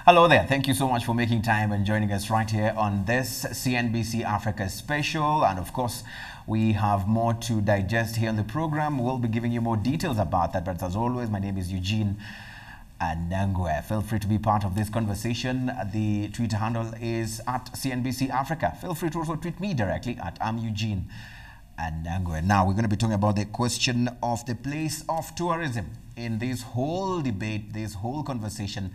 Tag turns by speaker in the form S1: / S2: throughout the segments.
S1: Hello there. Thank you so much for making time and joining us right here on this CNBC Africa Special. And of course, we have more to digest here on the program. We'll be giving you more details about that. But as always, my name is Eugene Anangwe. Feel free to be part of this conversation. The Twitter handle is at CNBC Africa. Feel free to also tweet me directly at Eugene Anangwe. Now, we're going to be talking about the question of the place of tourism in this whole debate, this whole conversation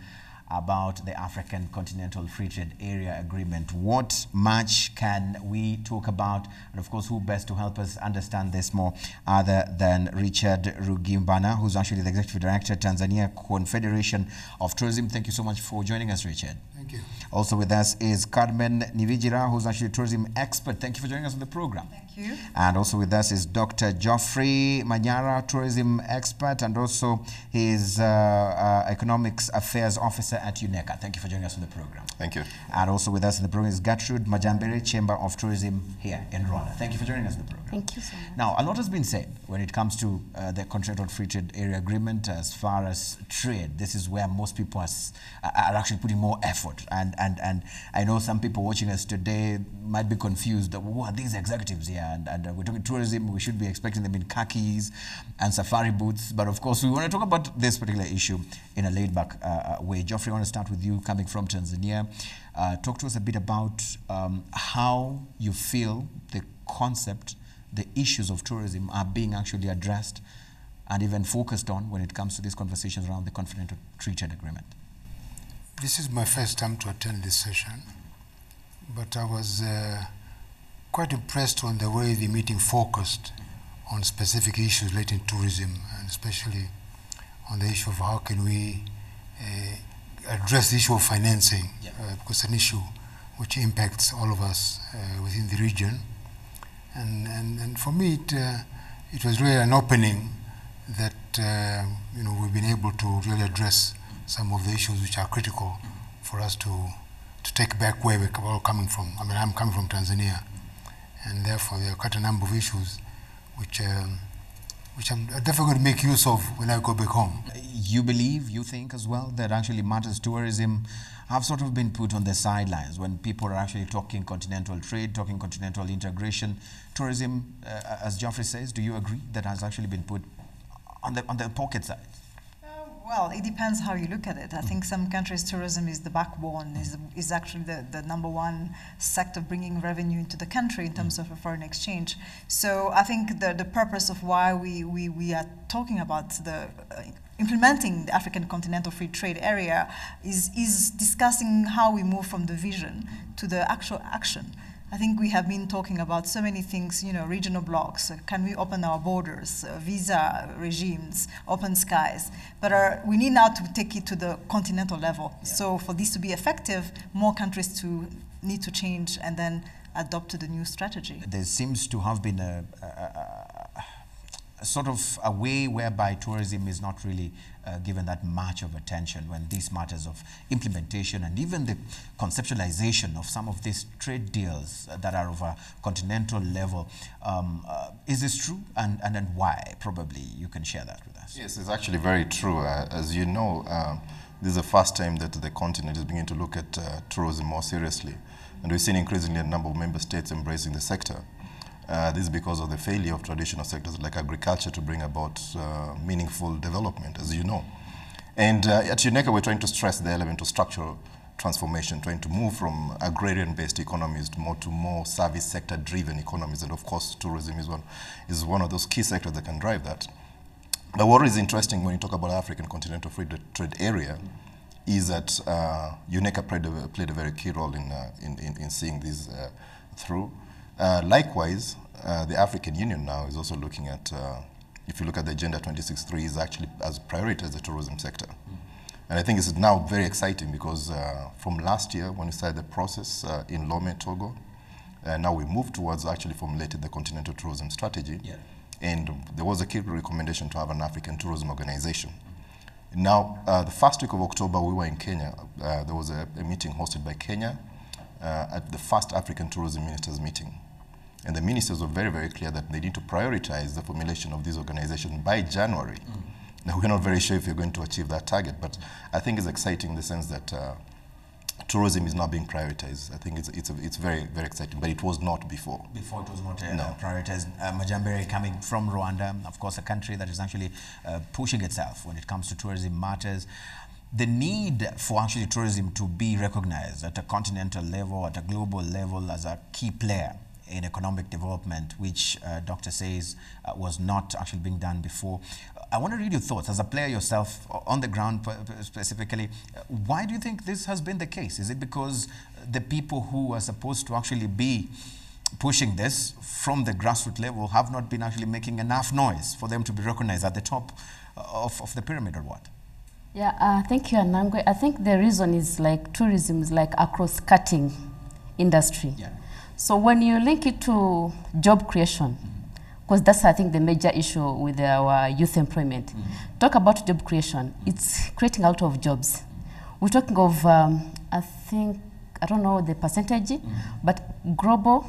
S1: about the African Continental Free Trade Area Agreement. What much can we talk about? And of course, who best to help us understand this more other than Richard Rugimbana, who's actually the Executive Director, Tanzania Confederation of Tourism. Thank you so much for joining us, Richard.
S2: Thank you.
S1: Also with us is Carmen Nivijira, who's actually a tourism expert. Thank you for joining us on the program.
S3: Thank you.
S1: And also with us is Dr. Geoffrey Manyara, tourism expert, and also his economics affairs officer at UNECA. Thank you for joining us on the program.
S4: Thank you.
S1: And also with us in the program is Gertrude Majambere, Chamber of Tourism here in Rwanda. Thank you for joining us on the program.
S3: Thank you so much.
S1: Now, a lot has been said when it comes to the Continental Free Trade Area Agreement as far as trade. This is where most people are actually putting more effort. And I know some people watching us today might be confused. Who are these executives here? And we're talking tourism. We should be expecting them in khakis and safari boots. But of course, we want to talk about this particular issue in a laid-back way. Geoffrey, I want to start with you, coming from Tanzania. Talk to us a bit about how you feel the concept, the issues of tourism are being actually addressed and even focused on when it comes to these conversations around the Continental Free Trade Agreement.
S2: This is my first time to attend this session, but I was quite impressed on the way the meeting focused on specific issues relating to tourism, and especially on the issue of how can we address the issue of financing, because it's an issue which impacts all of us within the region. And for me, it was really an opening that we've been able to really address some of the issues which are critical for us to take back where we're all coming from. I mean, I'm coming from Tanzania, and therefore there are quite a number of issues which I'm definitely going to make use of when I go back home.
S1: You believe, you think as well, that actually matters tourism have sort of been put on the sidelines when people are actually talking continental trade, talking continental integration. Tourism, as Geoffrey says, do you agree that has actually been put on the pocket side?
S3: Well, it depends how you look at it. I think some countries' tourism is the backbone, is actually the number one sector bringing revenue into the country in terms of a foreign exchange. So I think the purpose of why we are talking about the implementing the African Continental Free Trade Area is discussing how we move from the vision to the actual action. I think we have been talking about so many things, regional blocks. Can we open our borders, visa regimes, open skies? But we need now to take it to the continental level. Yeah. So for this to be effective, more countries need to change and then adopt to the new strategy.
S1: There seems to have been a sort of a way whereby tourism is not really given that much of attention when these matters of implementation and even the conceptualization of some of these trade deals that are of a continental level. Is this true? And why? Probably you can share that with us.
S4: Yes, it's actually very true. As you know, this is the first time that the continent is beginning to look at tourism more seriously. And we've seen increasingly a number of member states embracing the sector. This is because of the failure of traditional sectors like agriculture to bring about meaningful development, as you know. And at UNECA, we're trying to stress the element of structural transformation, trying to move from agrarian-based economies to more service sector-driven economies. And of course, tourism is one of those key sectors that can drive that. But what is interesting when you talk about African Continental Free Trade Area is that UNECA played a very key role in seeing this through. Likewise, the African Union now is also looking at, if you look at the Agenda 2063, is actually as prioritized the tourism sector. And I think it's now very exciting because from last year, when we started the process in Lomé, Togo, now we moved towards actually formulating the Continental Tourism Strategy. Yeah. And there was a key recommendation to have an African tourism organization. Now, the first week of October, we were in Kenya. There was a meeting hosted by Kenya at the first African Tourism Ministers meeting. And the ministers were very, very clear that they need to prioritize the formulation of this organization by January. Now, we're not very sure if you're going to achieve that target, but I think it's exciting in the sense that tourism is now being prioritized. I think it's very, very exciting, but it was not before.
S1: Before it was not
S4: No.
S1: prioritized. Majambere coming from Rwanda, of course, a country that is actually pushing itself when it comes to tourism matters. The need for actually tourism to be recognized at a continental level, at a global level as a key player in economic development, which Doctor says was not actually being done before. I want to read your thoughts as a player yourself on the ground specifically. Why do you think this has been the case? Is it because the people who are supposed to actually be pushing this from the grassroots level have not been actually making enough noise for them to be recognized at the top of the pyramid, or what?
S5: Yeah, thank you, Anangwe. I think the reason is like tourism is like a cross-cutting industry.
S1: Yeah.
S5: So when you link it to job creation, because that's, I think, the major issue with our youth employment. Talk about job creation. It's creating a lot of jobs. We're talking of, I think, I don't know the percentage, but global,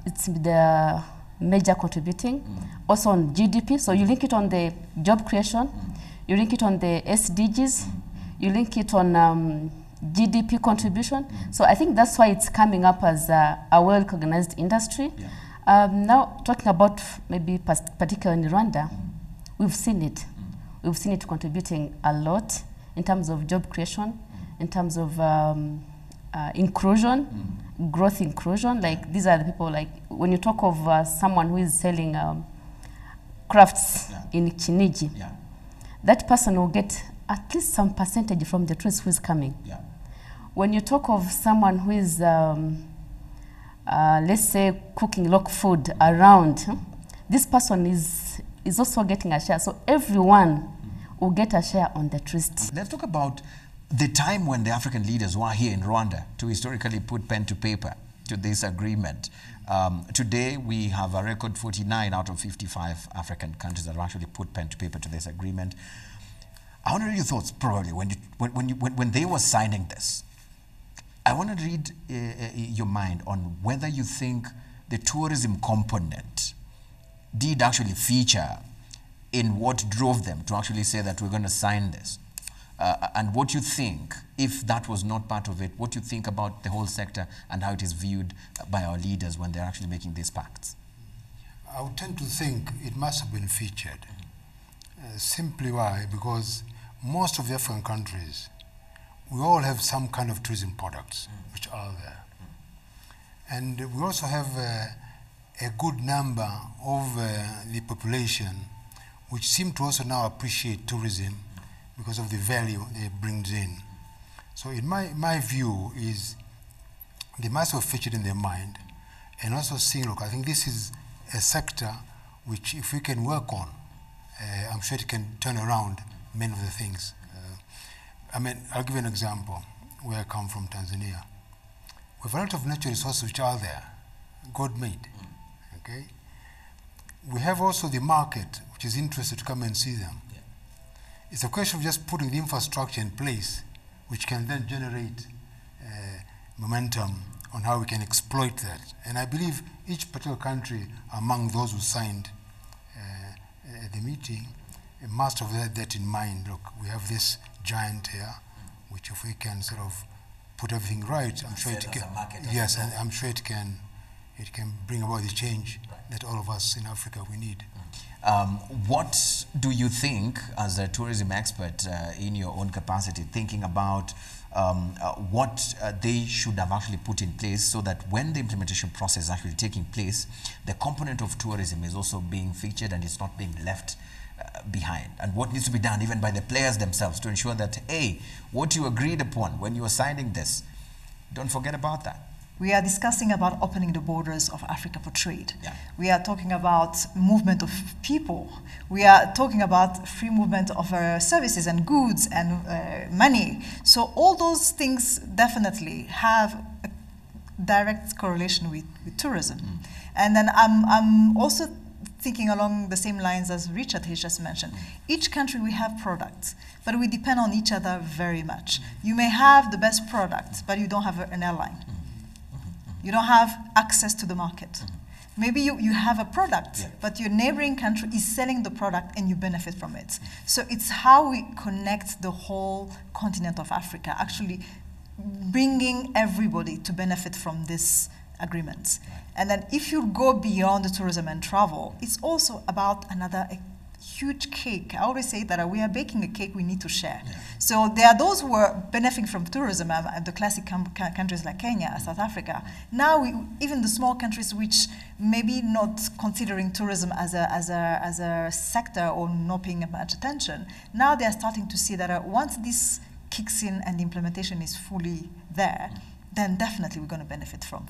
S5: it's the major contributing. Also on GDP, so you link it on the job creation, you link it on the SDGs, you link it on GDP contribution. So I think that's why it's coming up as a well-recognized industry.
S1: Yeah.
S5: Now, talking about maybe particularly in Rwanda, we've seen it. We've seen it contributing a lot in terms of job creation, in terms of inclusion, growth inclusion. Like, these are the people, like, when you talk of someone who is selling crafts in Chiniji, that person will get at least some percentage from the tourist who is coming.
S1: Yeah.
S5: When you talk of someone who is, let's say, cooking local food around, this person is also getting a share. So everyone will get a share on the tourist.
S1: Let's talk about the time when the African leaders were here in Rwanda to historically put pen to paper to this agreement. Today, we have a record 49 out of 55 African countries that have actually put pen to paper to this agreement. I want to read your thoughts, probably, when they were signing this. I want to read your mind on whether you think the tourism component did actually feature in what drove them to actually say that we're going to sign this. And what you think, if that was not part of it, what you think about the whole sector and how it is viewed by our leaders when they're actually making these pacts?
S2: I would tend to think it must have been featured. Simply why? Because most of the African countries, we all have some kind of tourism products which are there. And we also have a good number of the population which seem to also now appreciate tourism because of the value it brings in. So in my view is they must have featured in their mind and also seeing, look, I think this is a sector which if we can work on, I'm sure it can turn around many of the things. I mean, I'll give you an example where I come from, Tanzania. We have a lot of natural resources which are there, God-made, okay? We have also the market which is interested to come and see them. Yeah. It's a question of just putting the infrastructure in place which can then generate momentum on how we can exploit that. And I believe each particular country among those who signed the meeting must have had that in mind. Look, we have this giant here, which if we can sort of put everything right, I'm sure it can. Yes, and I'm sure it can bring about the change that all of us in Africa we need.
S1: What do you think, as a tourism expert in your own capacity, thinking about what they should have actually put in place so that when the implementation process is actually taking place, the component of tourism is also being featured and it's not being left behind? And what needs to be done even by the players themselves to ensure that, hey, what you agreed upon when you were signing this, don't forget about that.
S3: We are discussing about opening the borders of Africa for trade.
S1: Yeah.
S3: We are talking about movement of people. We are talking about free movement of services and goods and money. So all those things definitely have a direct correlation with tourism. And then I'm also thinking along the same lines as Richard has just mentioned. Each country we have products, but we depend on each other very much. You may have the best product, but you don't have an airline. You don't have access to the market. Maybe you have a product, but your neighboring country is selling the product and you benefit from it. So it's how we connect the whole continent of Africa, actually bringing everybody to benefit from this agreements. And then if you go beyond the tourism and travel, it's also about another huge cake. I always say that we are baking a cake we need to share. Yeah. So there are those who are benefiting from tourism, the classic countries like Kenya, South Africa. Now, even the small countries which maybe not considering tourism as a sector or not paying much attention, now they are starting to see that once this kicks in and the implementation is fully there, then definitely we're going to benefit from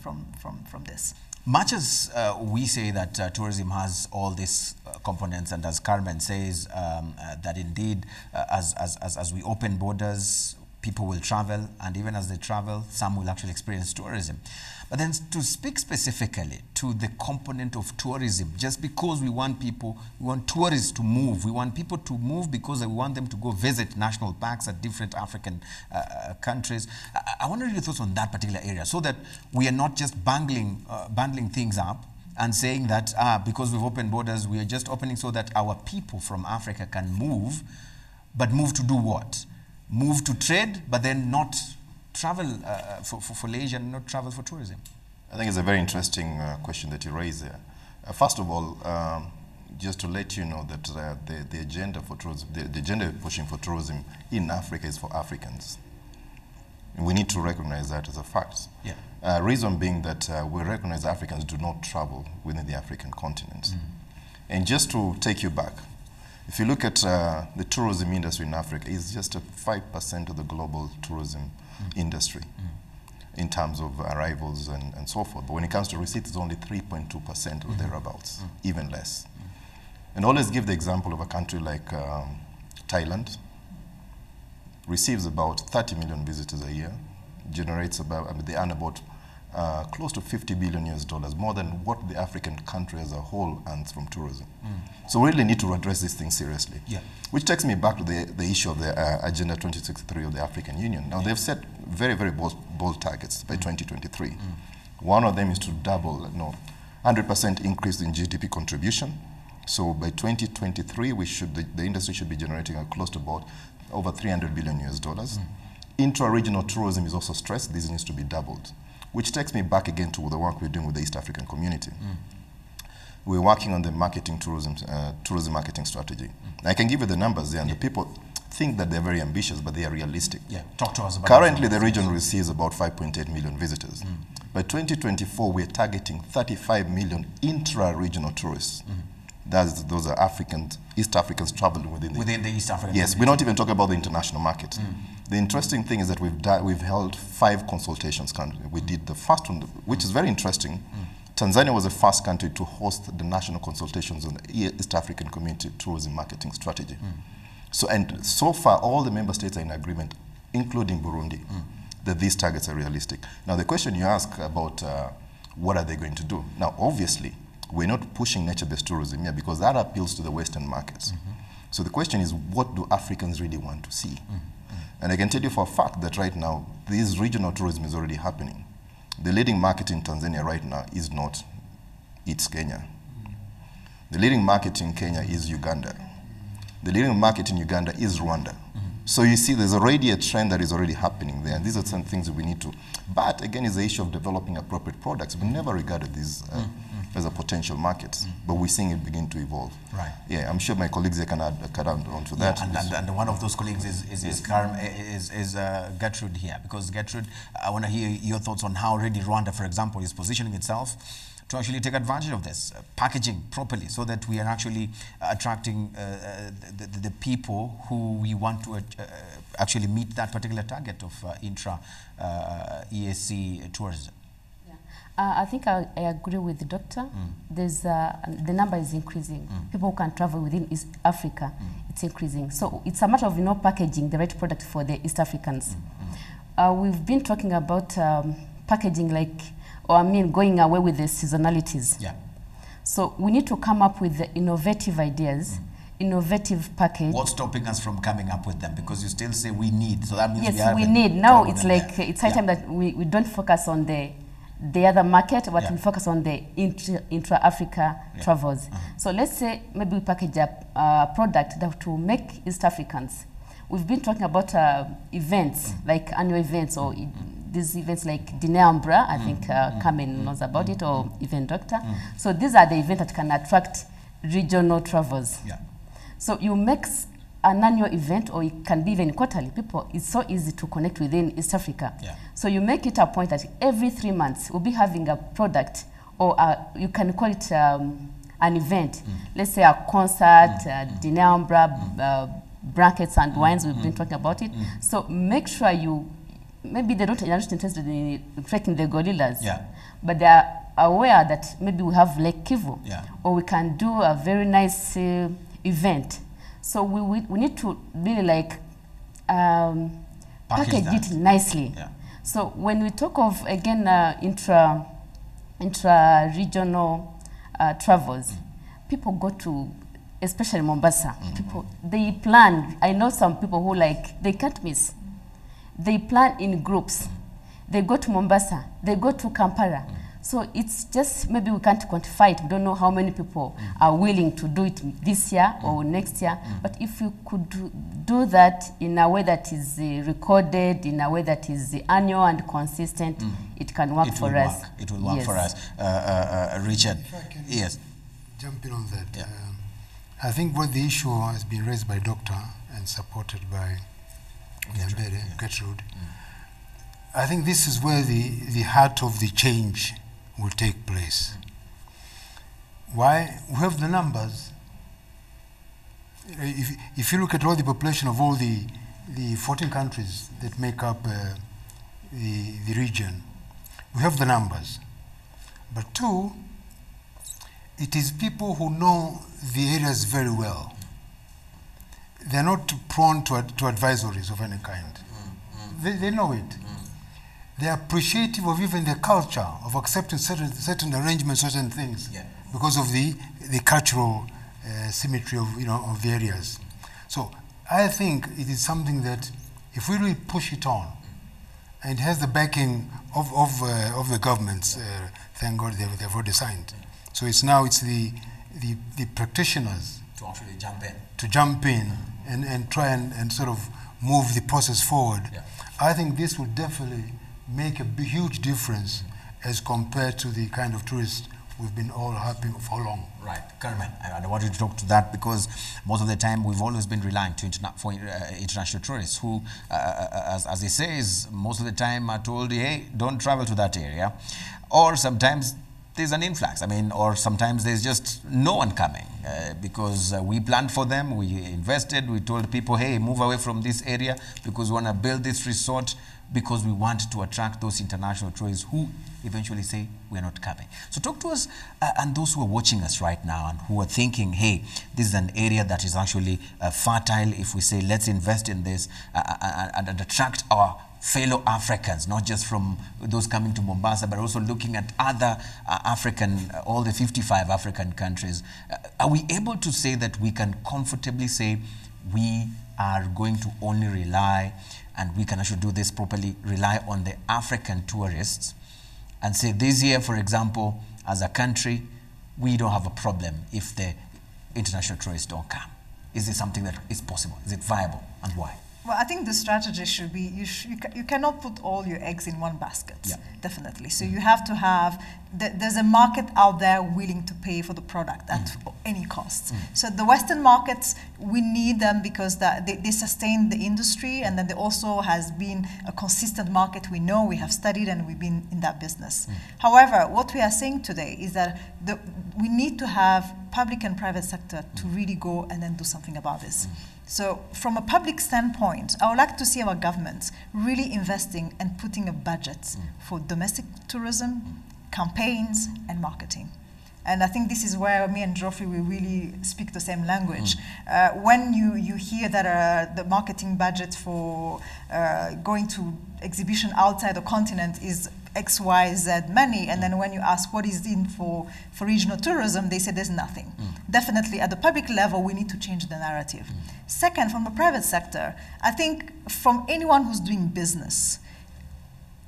S3: this.
S1: Much as we say that tourism has all these components, and as Carmen says, that indeed, as we open borders, people will travel, and even as they travel, some will actually experience tourism. But then to speak specifically to the component of tourism, just because we want people, we want tourists to move, we want people to move because we want them to go visit national parks at different African countries. I wonder your thoughts on that particular area, so that we are not just bundling things up and saying that because we've opened borders, we are just opening so that our people from Africa can move, but move to do what? Move to trade, but then not travel for leisure and not travel for tourism?
S4: I think it's a very interesting question that you raise there. First of all, just to let you know that the agenda for tourism, the agenda pushing for tourism in Africa is for Africans. And we need to recognize that as a fact. Yeah. Reason being that we recognize Africans do not travel within the African continent. And just to take you back, if you look at the tourism industry in Africa, it's just 5% of the global tourism industry in terms of arrivals and so forth. But when it comes to receipts, it's only 3.2% or thereabouts, even less. And always give the example of a country like Thailand, receives about 30 million visitors a year, generates about, they earn about close to $50 billion, more than what the African country as a whole earns from tourism. So we really need to address these things seriously. Yeah. Which takes me back to the issue of the Agenda 2063 of the African Union. Now, they've set very, very bold targets by 2023. One of them is to double, 100% increase in GDP contribution. So by 2023, the industry should be generating close to about over $300 billion. Intra-regional tourism is also stressed. This needs to be doubled. Which takes me back again to the work we're doing with the East African community. We're working on the tourism marketing strategy. I can give you the numbers there, and the people think that they're very ambitious, but they are realistic.
S1: Yeah, talk to us about
S4: Currently, the region receives about 5.8 million visitors. By 2024, we're targeting 35 million intra-regional tourists. Those are East Africans traveling within the East African. Yes, we're not even talking about the international market. The interesting thing is that we've held 5 consultations currently. We did the first one, which is very interesting. Tanzania was the first country to host the national consultations on the East African Community Tourism Marketing Strategy. So far, all the member states are in agreement, including Burundi, that these targets are realistic. Now, the question you ask about what are they going to do? Now, obviously, we're not pushing nature-based tourism here because that appeals to the Western markets. So the question is, what do Africans really want to see? And I can tell you for a fact that right now, this regional tourism is already happening. The leading market in Tanzania right now is not, it's Kenya. The leading market in Kenya is Uganda. The leading market in Uganda is Rwanda. So you see there's already a trend that is already happening there, and these are some things that we need to, but again, it's the issue of developing appropriate products. We never regarded these as a potential market, but we're seeing it begin to evolve.
S1: Right.
S4: Yeah, I'm sure my colleagues here can add on to that.
S1: And one of those colleagues is Gertrude here, because Gertrude, I want to hear your thoughts on how already Rwanda, for example, is positioning itself to actually take advantage of this, packaging properly, so that we are actually attracting the people who we want to actually meet that particular target of intra-EAC tourism.
S5: I think I agree with the doctor. There's the number is increasing. People who can travel within East Africa, it's increasing. So it's a matter of packaging the right product for the East Africans. We've been talking about packaging going away with the seasonalities. Yeah. So we need to come up with the innovative ideas, innovative package.
S1: What's stopping us from coming up with them? Because you still say we need. So that means
S5: we need. Now it's like it's high time that we don't focus on the other market, but we focus on the intra-Africa travels. So let's say maybe we package a product that to make East Africans, we've been talking about events, like annual events, or these events like Dineambra, I think Carmen knows about it, or Event Doctor. So these are the events that can attract regional travelers.
S1: Yeah.
S5: So you make an annual event, or it can be even quarterly. People, it's so easy to connect within East Africa.
S1: Yeah.
S5: So you make it a point that every 3 months we'll be having a product, or you can call it an event. Let's say a concert, Dineambra, brackets and wines, we've been talking about it. So make sure you, maybe they're not interested in trekking the gorillas, but they are aware that maybe we have Lake Kivu, or we can do a very nice event. So we need to really like package it nicely. So when we talk of, again, intra-regional travels, people go to, especially Mombasa, people, they plan. I know some people who like, they can't miss. They plan in groups. They go to Mombasa, they go to Kampala. So it's just, maybe we can't quantify it. We don't know how many people are willing to do it this year or next year. But if you could do that in a way that is recorded, in a way that is annual and consistent, it can work for us.
S1: It will work for us. Richard,
S2: If I can jump in on that. I think what the issue has been raised by Doctor and supported by Gertrude. I think this is where the heart of the change will take place. Why? We have the numbers. If you look at all the population of all the 14 countries that make up the region, we have the numbers. But two, it is people who know the areas very well. They're not prone to advisories of any kind. They know it. They're appreciative of even the culture of accepting certain arrangements, certain things, because of the cultural symmetry of of the areas. So I think it is something that if we really push it on, and it has the backing of the governments, thank God they've already signed. So it's the practitioners
S1: to actually
S2: jump in and try and sort of move the process forward. I think this will definitely make a huge difference as compared to the kind of tourists we've been all having for long.
S1: Right, Carmen, I want you to talk to that, because most of the time we've always been relying for international tourists who, as they say, most of the time are told, hey, don't travel to that area. Or sometimes there's an influx, or sometimes there's just no one coming because we planned for them, we invested, we told people, hey, move away from this area because we want to build this resort, because we want to attract those international tourists who eventually say we're not coming. So talk to us and those who are watching us right now and who are thinking, hey, this is an area that is actually fertile if we say let's invest in this and attract our fellow Africans, not just from those coming to Mombasa, but also looking at other African, all the 55 African countries. Are we able to say that we can comfortably say we are going to only rely, and we can actually do this properly, rely on the African tourists and say this year, for example, as a country, we don't have a problem if the international tourists don't come? Is this something that is possible? Is it viable, and why?
S3: Well, I think the strategy should be, you cannot put all your eggs in one basket, definitely. So you have to have, there's a market out there willing to pay for the product at any cost. So the Western markets, we need them because they sustain the industry, and then there also has been a consistent market we know, we have studied, and we've been in that business. However, what we are saying today is that we need to have public and private sector to really go and then do something about this. So from a public standpoint, I would like to see our governments really investing and putting a budget for domestic tourism, campaigns, and marketing. And I think this is where me and Geoffrey, we really speak the same language. When you hear that the marketing budget for going to exhibition outside the continent is X, Y, Z money, and then when you ask what is in for regional tourism, they say there's nothing. Definitely at the public level, we need to change the narrative. Second, from the private sector, I think from anyone who's doing business,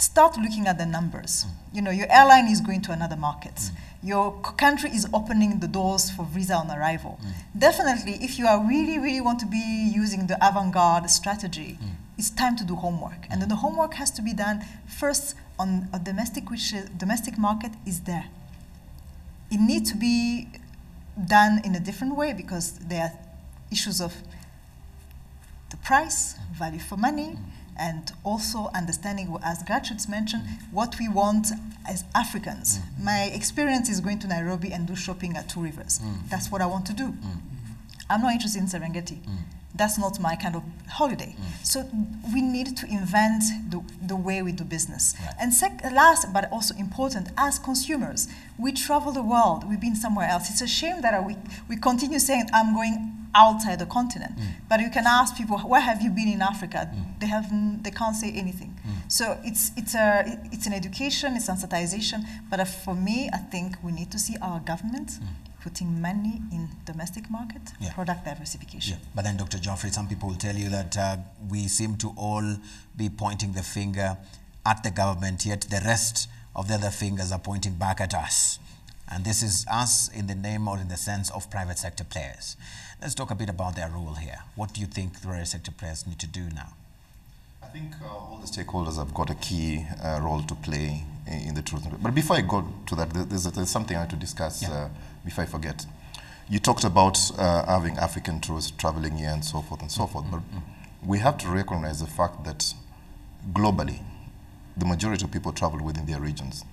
S3: start looking at the numbers. You know, your airline is going to another market. Your country is opening the doors for visa on arrival. Definitely, if you are really want to be using the avant-garde strategy, it's time to do homework. And then the homework has to be done first on a domestic, which is, domestic market is there. It needs to be done in a different way because there are issues of the price, value for money, and also understanding, as Gertrude mentioned, what we want as Africans. My experience is going to Nairobi and do shopping at Two Rivers. That's what I want to do. I'm not interested in Serengeti. That's not my kind of holiday. So we need to invent the way we do business.
S1: Right.
S3: And last, but also important, as consumers, we travel the world. We've been somewhere else. It's a shame that we continue saying, I'm going outside the continent. But you can ask people, where have you been in Africa? They can't say anything. So it's an education, it's sensitization. But for me, I think we need to see our government putting money in domestic market, product diversification.
S1: But then, Dr. Geoffrey, some people will tell you that we seem to all be pointing the finger at the government, yet the rest of the other fingers are pointing back at us. And this is us in the name or in the sense of private sector players. Let's talk a bit about their role here. What do you think the private sector players need to do now?
S4: I think all the stakeholders have got a key role to play in the tourism. But before I go to that, there's something I want to discuss before I forget. You talked about having African tourists traveling here and so forth and so forth. But we have to recognize the fact that globally, the majority of people travel within their regions.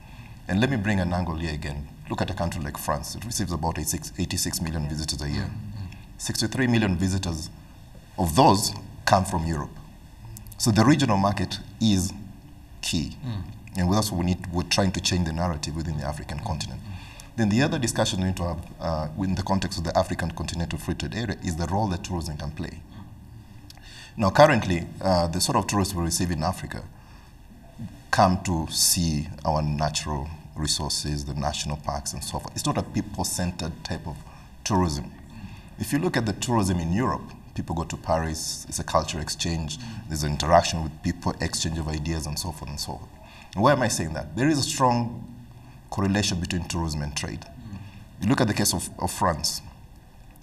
S4: And let me bring an angle here again. Look at a country like France. It receives about 86 million visitors a year. 63 million visitors of those come from Europe. So the regional market is key. And that's what we're trying to change the narrative within the African continent. Then the other discussion we need to have in the context of the African Continental Free Trade Area is the role that tourism can play. Now currently, the sort of tourists we receive in Africa come to see our natural resources, the national parks and so forth. It's not a people-centered type of tourism. If you look at the tourism in Europe, people go to Paris, it's a cultural exchange, there's an interaction with people, exchange of ideas and so forth and so forth. And why am I saying that? There is a strong correlation between tourism and trade. You look at the case of France,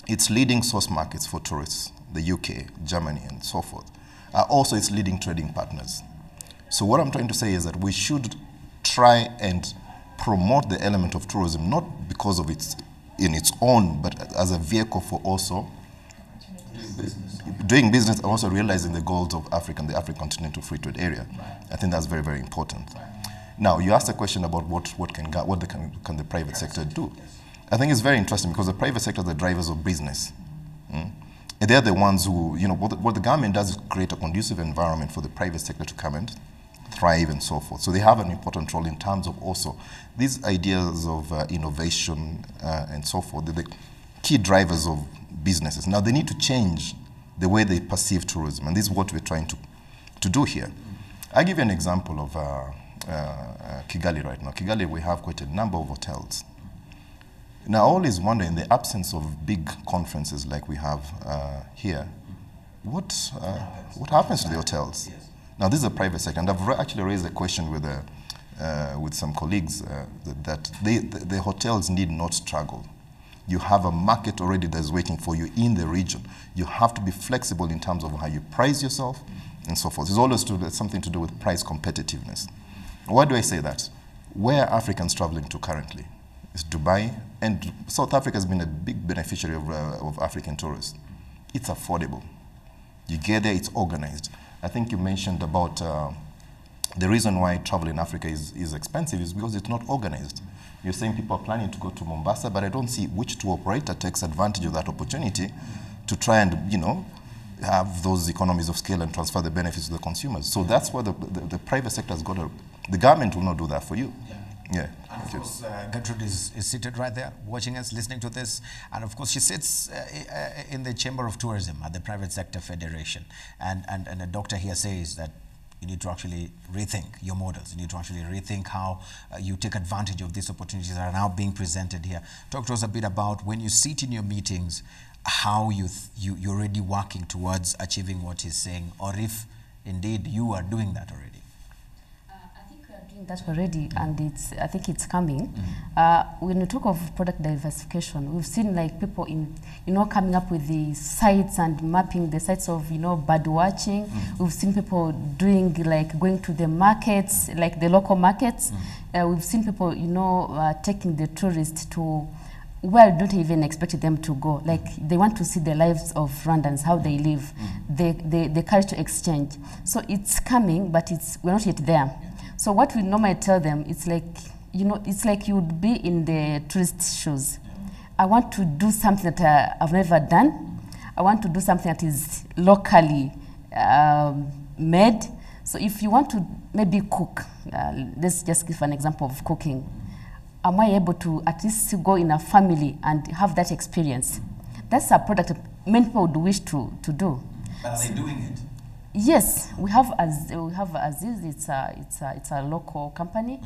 S4: its leading source markets for tourists, the UK, Germany and so forth, are also its leading trading partners. So what I'm trying to say is that we should try and promote the element of tourism, not because of its own, but as a vehicle for also doing business and also realizing the goals of the African Continental Free Trade Area. I think that's very, very important. Now, you asked a question about what can the private sector do. I think it's very interesting because the private sector are the drivers of business. And they're the ones who, what the government does is create a conducive environment for the private sector to come and thrive and so forth. So they have an important role in terms of also these ideas of innovation and so forth. They're the key drivers of businesses. Now they need to change the way they perceive tourism, and this is what we're trying to do here. I'll give you an example of Kigali right now. Kigali, we have quite a number of hotels. Now I always wonder, in the absence of big conferences like we have here, what happens to the hotels? Now this is a private sector, and I've actually raised a question with some colleagues that the hotels need not struggle. You have a market already that's waiting for you in the region. You have to be flexible in terms of how you price yourself and so forth. It's always something to do with price competitiveness. Why do I say that? Where are Africans traveling to currently? It's Dubai, and South Africa has been a big beneficiary of African tourists. It's affordable. You get there, it's organized. I think you mentioned about the reason why travel in Africa is expensive is because it's not organized. You're saying people are planning to go to Mombasa, but I don't see which tour operator takes advantage of that opportunity to try and, have those economies of scale and transfer the benefits to the consumers. So that's where the private sector has got to, the government will not do that for you. Yeah.
S1: And of course, Gertrude is seated right there, watching us, listening to this. And of course, she sits in the Chamber of Tourism at the Private Sector Federation. And the doctor here says that you need to actually rethink your models. You need to actually rethink how you take advantage of these opportunities that are now being presented here. Talk to us a bit about, when you sit in your meetings, how you're already working towards achieving what he's saying, or if indeed you are doing that already.
S5: I think doing that already, and I think it's coming. When you talk of product diversification, we've seen like people coming up with the sites and mapping the sites of, bird watching. We've seen people doing like going to the markets, like the local markets. We've seen people, taking the tourists to where I don't even expect them to go. Like they want to see the lives of Rwandans, how they live, the courage to exchange. So it's coming, but we're not yet there. So what we normally tell them, it's like, it's like you would be in the tourist shoes. I want to do something that I've never done. I want to do something that is locally made. So if you want to maybe cook, let's just give an example of cooking. Am I able to at least go in a family and have that experience? That's a product many people would wish to do.
S1: But are they doing it?
S5: Yes, we have Aziz. It's a local company.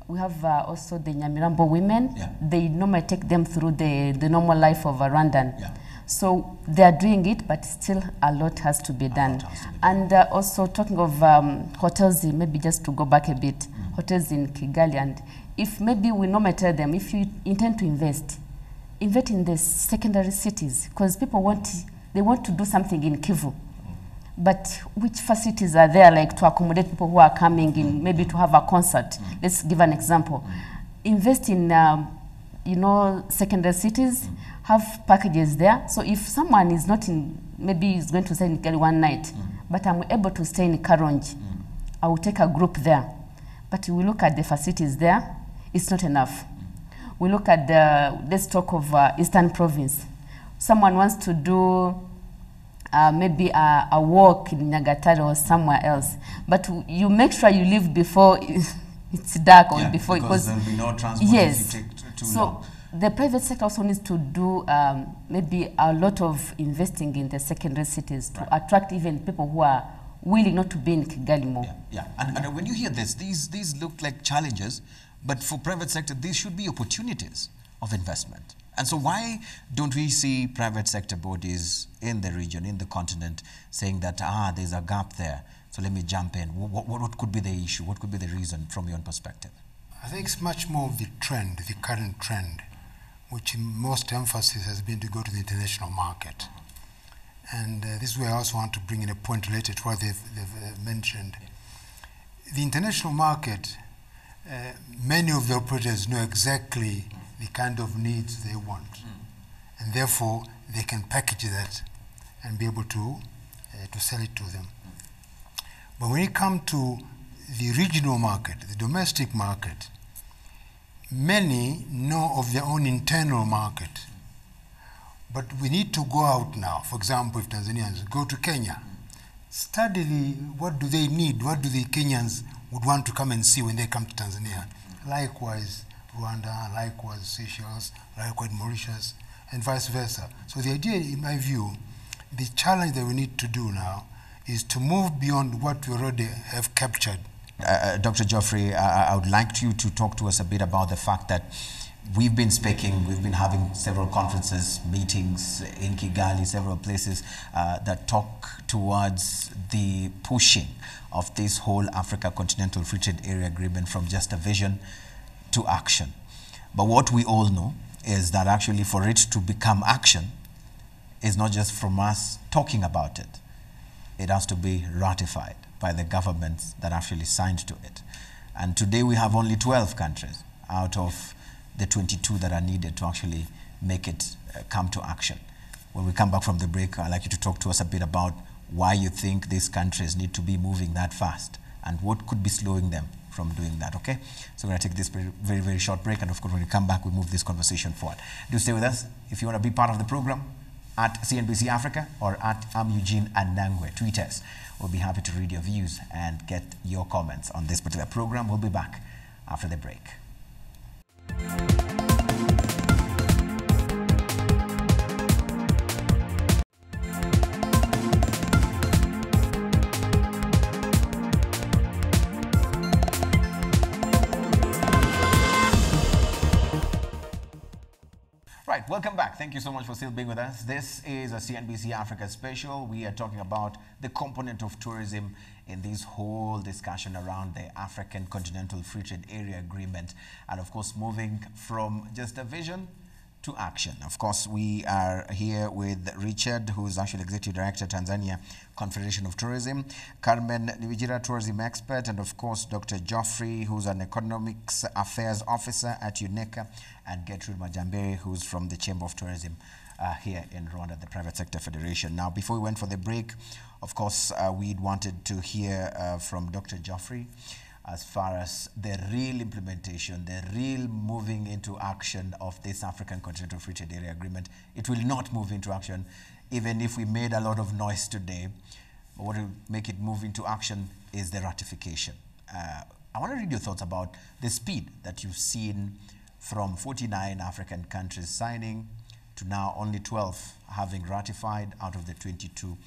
S5: We have also the Nyamirambo women.
S1: Yeah.
S5: They normally take them through the normal life of a Rwandan.
S1: Yeah.
S5: So they are doing it, but still a lot has to be done. And also talking of hotels, maybe just to go back a bit, hotels in Kigali, and if maybe we normally tell them, if you intend to invest in the secondary cities, because people want to do something in Kivu. But which facilities are there, like to accommodate people who are coming in, maybe to have a concert? Let's give an example. Invest in, secondary cities, have packages there. So if someone is not in, maybe is going to stay in Kigali one night, but I'm able to stay in Karongi, I will take a group there. But we look at the facilities there, it's not enough. We look at let's talk of Eastern Province. Someone wants to do maybe a walk in Nyagatare or somewhere else, but you make sure you leave before it's dark or before,
S1: because there will be no transport if you take too long.
S5: The private sector also needs to do maybe a lot of investing in the secondary cities to attract even people who are willing not to be in Kigali more.
S1: And when you hear this, these look like challenges, but for private sector, these should be opportunities of investment. And so why don't we see private sector bodies in the region, in the continent, saying that, there's a gap there, so let me jump in? What could be the issue? What could be the reason from your own perspective?
S2: I think it's much more of the trend, the current trend, which most emphasis has been to go to the international market. And this is where I also want to bring in a point related to what they've mentioned. The international market, many of the operators know exactly the kind of needs they want. And therefore, they can package that and be able to sell it to them. But when it comes to the regional market, the domestic market, many know of their own internal market. But we need to go out now. For example, if Tanzanians go to Kenya, study what do they need, what do the Kenyans would want to come and see when they come to Tanzania. Likewise, Rwanda, likewise Seychelles, likewise Mauritius, and vice versa. So the idea, in my view, the challenge that we need to do now is to move beyond what we already have captured.
S1: Dr. Geoffrey, I would like you to talk to us a bit about the fact that we've been speaking, we've been having several conferences, meetings in Kigali, several places that talk towards the pushing of this whole Africa Continental Free Trade Area Agreement from just a vision to action. But what we all know is that actually for it to become action is not just from us talking about it. It has to be ratified by the governments that actually signed to it. And today we have only 12 countries out of the 22 that are needed to actually make it come to action. When we come back from the break, I'd like you to talk to us a bit about why you think these countries need to be moving that fast and what could be slowing them from doing that, okay? So we're going to take this very, very short break, and of course when we come back, we move this conversation forward. Do stay with us. If you want to be part of the program, at CNBC Africa or at Eugene Anangwe, tweet us. We'll be happy to read your views and get your comments on this particular program. We'll be back after the break. right, welcome back. Thank you so much for still being with us. This is a CNBC Africa Special. We are talking about the component of tourism in this whole discussion around the African Continental Free Trade Area Agreement, and of course moving from just a vision to action. Of course, we are here with Richard, who is actually Executive Director, Tanzania Confederation of Tourism, Carmen Niwijira, tourism expert, and of course, Dr. Geoffrey, who's an Economics Affairs Officer at UNECA, and Gertrude Majambere, who's from the Chamber of Tourism here in Rwanda, the Private Sector Federation. Now, before we went for the break, of course, we wanted to hear from Dr. Geoffrey as far as the real implementation, the real moving into action of this African Continental Free Trade Area Agreement. It will not move into action, even if we made a lot of noise today. But what will make it move into action is the ratification. I want to read your thoughts about the speed that you've seen from 49 African countries signing to now only 12 having ratified out of the 22.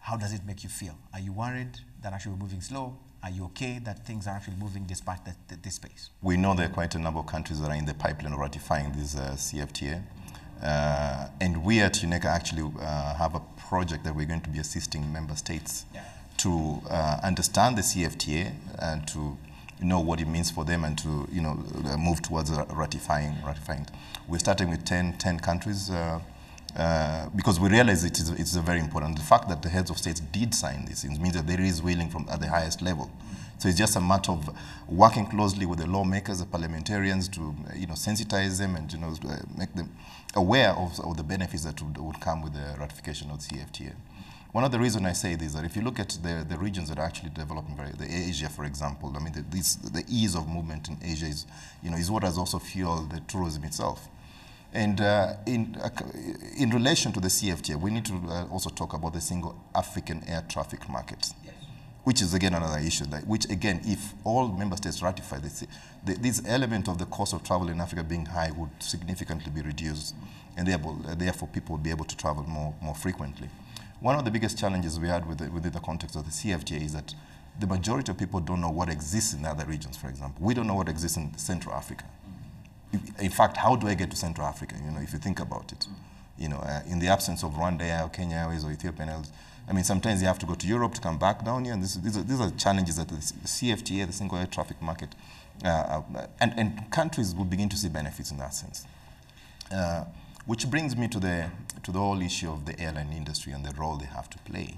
S1: How does it make you feel? Are you worried that actually we're moving slow? Are you okay that things are actually moving despite this pace? We know there are quite a number of countries that are in the pipeline of ratifying this CFTA. And we at UNECA actually have a project that we're going to be assisting member states to understand the CFTA and to know what it means for them and to move towards ratifying. We're starting with 10 countries because we realize it's very important. The fact that the heads of states did sign this means that there is willing from at the highest level. So it's just a matter of working closely with the lawmakers, the parliamentarians, to sensitize them and make them aware of the benefits that would come with the ratification of the CFTA. One of the reasons I say this is that if you look at the regions that are actually developing, the Asia, for example, I mean, the ease of movement in Asia is what has also fueled the tourism itself. And in relation to the CFTA, we need to also talk about the single African air traffic market, which is again another issue. Which again, if all member states ratify this element of the cost of travel in Africa being high would significantly be reduced, and therefore people would be able to travel more frequently. One of the biggest challenges we had within the context of the CFTA is that the majority of people don't know what exists in the other regions. For example, we don't know what exists in Central Africa. In fact, how do I get to Central Africa? If you think about it, in the absence of Rwanda Air, or Kenya Airways, or Ethiopian Airways, I mean, sometimes you have to go to Europe to come back down here, and these are challenges that the CFTA, the single air traffic market, and countries will begin to see benefits in that sense. Which brings me to the whole issue of the airline industry and the role they have to play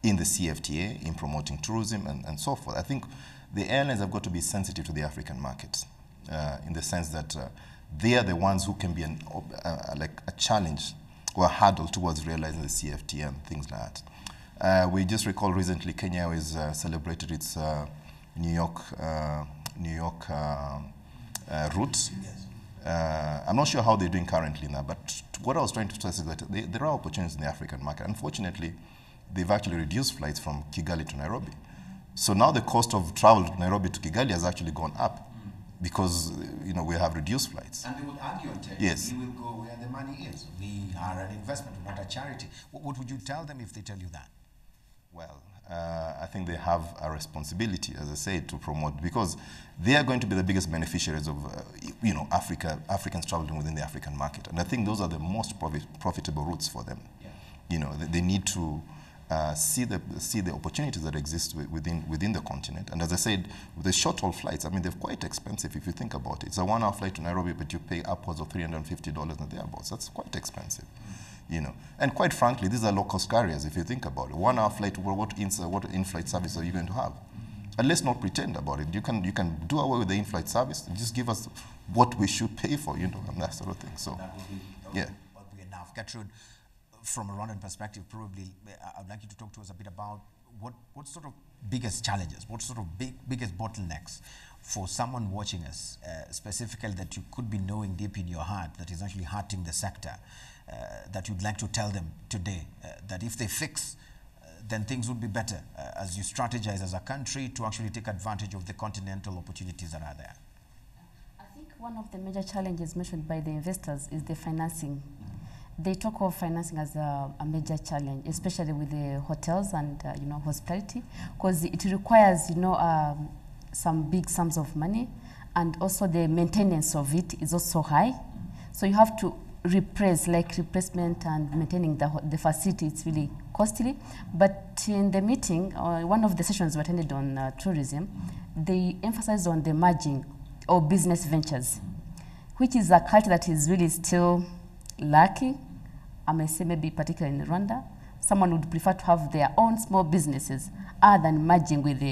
S1: in the CFTA in promoting tourism and so forth. I think the airlines have got to be sensitive to the African markets. In the sense that they are the ones who can be like a challenge or a hurdle towards realizing the CFTA and things like that. We just recall recently Kenya Airways celebrated its New York route. I'm not sure how they're doing currently now, but what I was trying to stress is that there are opportunities in the African market. Unfortunately, they've actually reduced flights from Kigali to Nairobi. So now the cost of travel to Nairobi to Kigali has actually gone up. Because we have reduced flights. And they would argue and tell you, yes, we will go where the money is. We are an investment, not a charity. What would you tell them if they tell you that? Well, I think they have a responsibility, as I said, to promote, because they are going to be the biggest beneficiaries of Africans traveling within the African market, and I think those are the most profitable routes for them. Yeah. They need to see the opportunities that exist within the continent. And as I said, with the short-haul flights, I mean, they're quite expensive if you think about it. It's a 1-hour flight to Nairobi, but you pay upwards of $350 and thereabouts. That's quite expensive, And quite frankly, these are low-cost carriers if you think about it. 1-hour flight, what in-flight service are you going to have? And let's not pretend about it. You can do away with the in-flight service and just give us what we should pay for, and that sort of thing. So, that would be enough. Gertrude, from a Rwandan perspective, probably, I'd like you to talk to us a bit about what sort of biggest challenges, what sort of biggest bottlenecks for someone watching us, specifically that you could be knowing deep in your heart that is actually hurting the sector, that you'd like to tell them today, that if they fix, then things would be better as you strategize as a country to actually take advantage of the continental opportunities that are there.
S5: I think one of the major challenges mentioned by the investors is the financing. They talk of financing as a major challenge, especially with the hotels and hospitality, because it requires some big sums of money, and also the maintenance of it is also high. So you have to replacement and maintaining the facility, it's really costly. But in the meeting, one of the sessions we attended on tourism, they emphasized on the merging of business ventures, which is a culture that is really still lacking. I may say maybe particularly in Rwanda, someone would prefer to have their own small businesses other than merging with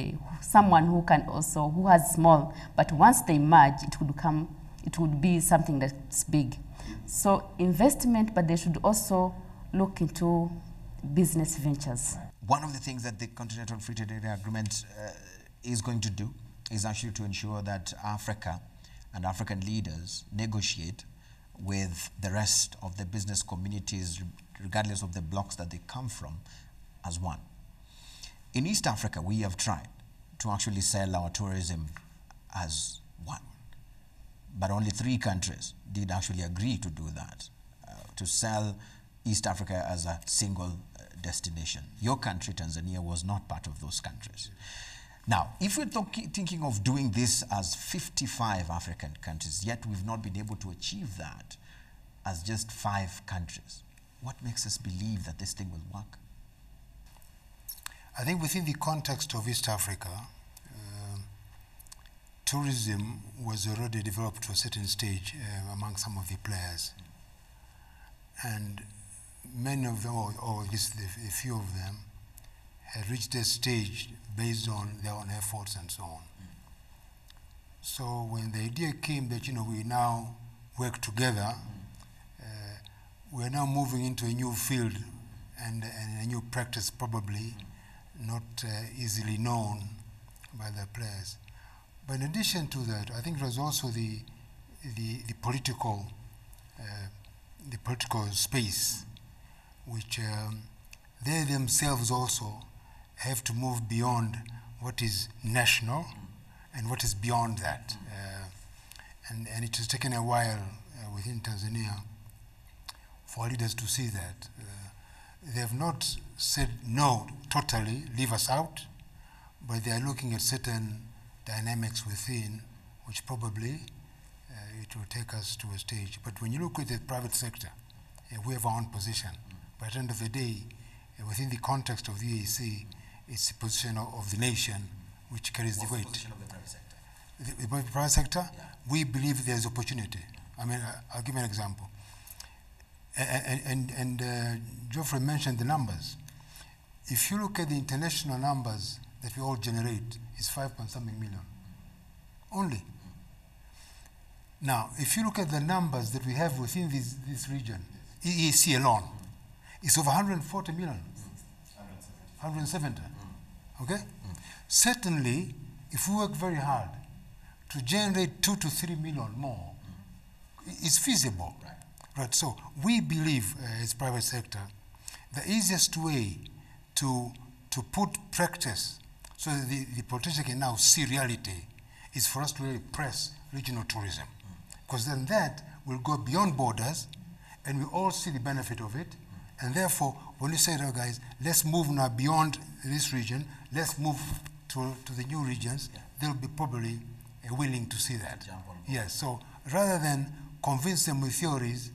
S5: someone who has small, but once they merge, it would be something that's big. So investment, but they should also look into business ventures.
S1: One of the things that the Continental Free Trade Area Agreement is going to do is actually to ensure that Africa and African leaders negotiate with the rest of the business communities, regardless of the blocks that they come from, as one. In East Africa, we have tried to actually sell our tourism as one. But only 3 countries did actually agree to do that, to sell East Africa as a single destination. Your country, Tanzania, was not part of those countries. Now, if we're thinking of doing this as 55 African countries, yet we've not been able to achieve that as just 5 countries, what makes us believe that this thing will work?
S2: I think within the context of East Africa, tourism was already developed to a certain stage among some of the players. And many of them, or at least a few of them, had reached a stage based on their own efforts and so on. So when the idea came that, we now work together, we're now moving into a new field and a new practice, probably not easily known by the players. But in addition to that, I think it was also the political space, which they themselves also have to move beyond what is national and what is beyond that. And it has taken a while within Tanzania for leaders to see that. They have not said no, totally, leave us out, but they are looking at certain dynamics within, which probably it will take us to a stage. But when you look at the private sector, we have our own position. But at the end of the day, within the context of the EAC, it's the position of the nation which carries the weight. What's the position of the private sector? The private sector, yeah. We believe there's opportunity. I mean, I'll give you an example. And Geoffrey mentioned the numbers. If you look at the international numbers that we all generate, it's 5-something million. Only. Now, if you look at the numbers that we have within this region, EAC alone, it's over 140 million. 170. Okay? Certainly, if we work very hard to generate 2 to 3 million more, it's feasible. Right, so we believe as private sector, the easiest way to put practice so that the politician can now see reality is for us to really press regional tourism. Because then that will go beyond borders and we all see the benefit of it. And therefore, when you say, guys, let's move now beyond this region, let's move to the new regions, they'll be probably willing to see that. Yes, so rather than convince them with theories,